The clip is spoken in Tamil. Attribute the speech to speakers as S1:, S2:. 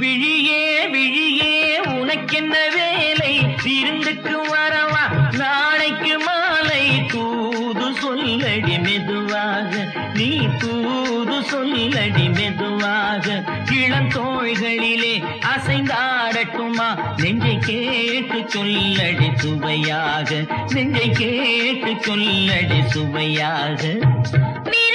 S1: விழியே விழியே உனக்கென்ன வேலை, விருந்துக்கு வரவா நாளைக்கு மாலை, தூது சொல்லடி மெதுவாக, நீ தூது சொல்லடி மெதுவாக, இளந்தோள்களிலே அசைந்தாடட்டுமா, நெஞ்சை கேட்டு சொல்லடி சுவையாக, நெஞ்சை கேட்டு சொல்லடி சுவையாக.
S2: நீ